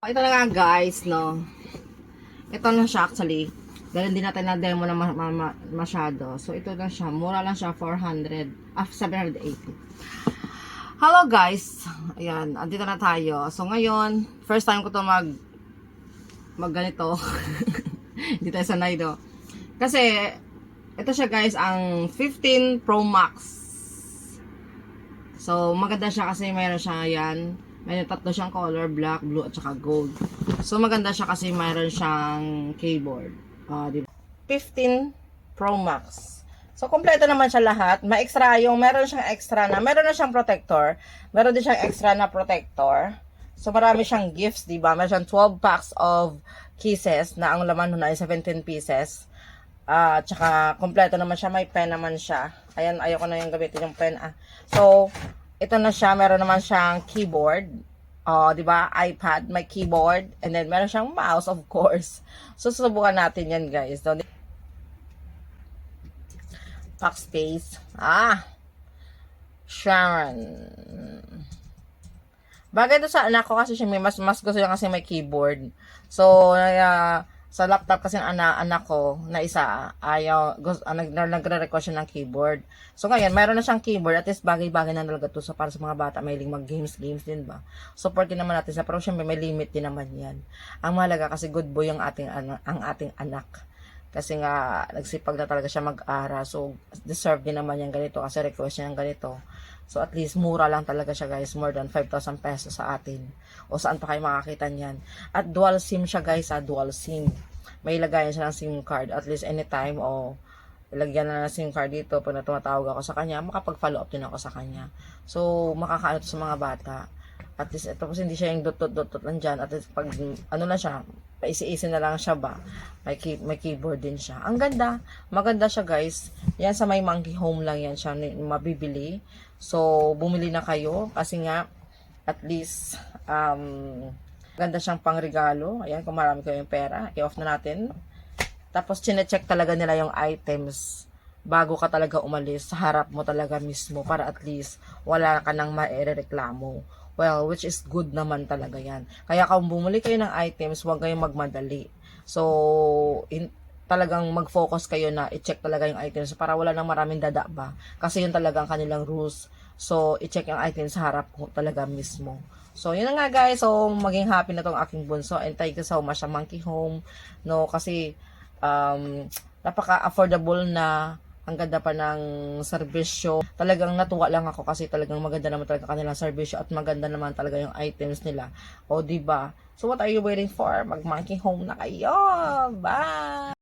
Ito na nga guys, no. Ito na siya actually. Dahil hindi natin na-demo na masyado. So, ito na siya. Mura lang siya, 780. Hello guys. Ayan, andito na tayo. So, ngayon, first time ko to mag ganito. Hindi tayo sanay do. Kasi, ito siya guys, ang 15 Pro Max. So, maganda siya kasi mayroon siya yan. May tatlo siyang color, black, blue, at saka gold. So, maganda siya kasi mayroon siyang keyboard. Diba? 15 Pro Max. So, kompleto naman siya lahat. May extra yung, meron siyang extra na, meron na siyang protector. Meron din siyang extra na protector. So, marami siyang gifts, diba? Meron siyang 12 packs of cases na ang laman nun ay 17 pieces. Tsaka, kompleto naman siya. May pen naman siya. Ayan, ayoko na yung gamitin yung pen. So, ito na siya. Meron naman siyang keyboard. Diba? iPad, may keyboard. And then, meron siyang mouse, of course. So, susubukan natin yan, guys. So, pack space. Sharon. Bagay to sa anak ko kasi siya mas gusto niya kasi may keyboard. So, sa laptop kasi ng anak ko na isa, ayaw, nagre-request siya ng keyboard. So, ngayon, mayroon na siyang keyboard. At least, bagay-bagay na talaga to. So, para sa mga bata, may mag-games din ba? Support din naman natin sa, pero syempre, may limit din naman yan. Ang mahalaga kasi good boy ang ating anak. Kasi nga, nagsipag na talaga siya mag-aral. So, deserve din naman yan ganito kasi request niya ng ganito. So, at least, mura lang talaga siya, guys. More than 5,000 pesos sa atin. O saan pa kayo makakita niyan. At dual SIM siya, guys, dual SIM. May lagayan siya ng SIM card. At least, anytime, ilagyan na ng SIM card dito. Pag tumatawag ako sa kanya, makapag-follow up din ako sa kanya. So, makakaano sa mga bata. At least, ito kasi hindi siya yung dot-dot lang dyan. At least, pag, lang siya, paisi-isi na lang siya ba. May keyboard din siya. Ang ganda. Maganda siya, guys. Yan sa may Monkey Home lang yan siya mabibili. So, bumili na kayo. Kasi nga, at least, ganda siyang pangregalo. Ayan, kung marami kayong pera, i-off na natin. Tapos, chinecheck talaga nila yung items bago ka talaga umalis. Sa harap mo talaga mismo para at least wala ka nang maereklamo. Well, which is good naman talaga yan. Kaya kung bumili kayo ng items, huwag kayong magmadali. So, talagang mag-focus kayo na i-check talaga yung items para wala nang maraming dada ba. Kasi yun talagang kanilang rules. So, i-check yung items sa harap ko talaga mismo. So, yun na nga guys. So, maging happy na tong aking bunso. And thank you so much sa Monkey Home. No, kasi, napaka-affordable na. Ang ganda pa ng serbisyo. Talagang natuwa lang ako kasi talagang maganda naman talaga kanilang serbisyo at maganda naman talaga yung items nila. O, diba? So, what are you waiting for? Mag-Monkey Home na kayo. Bye!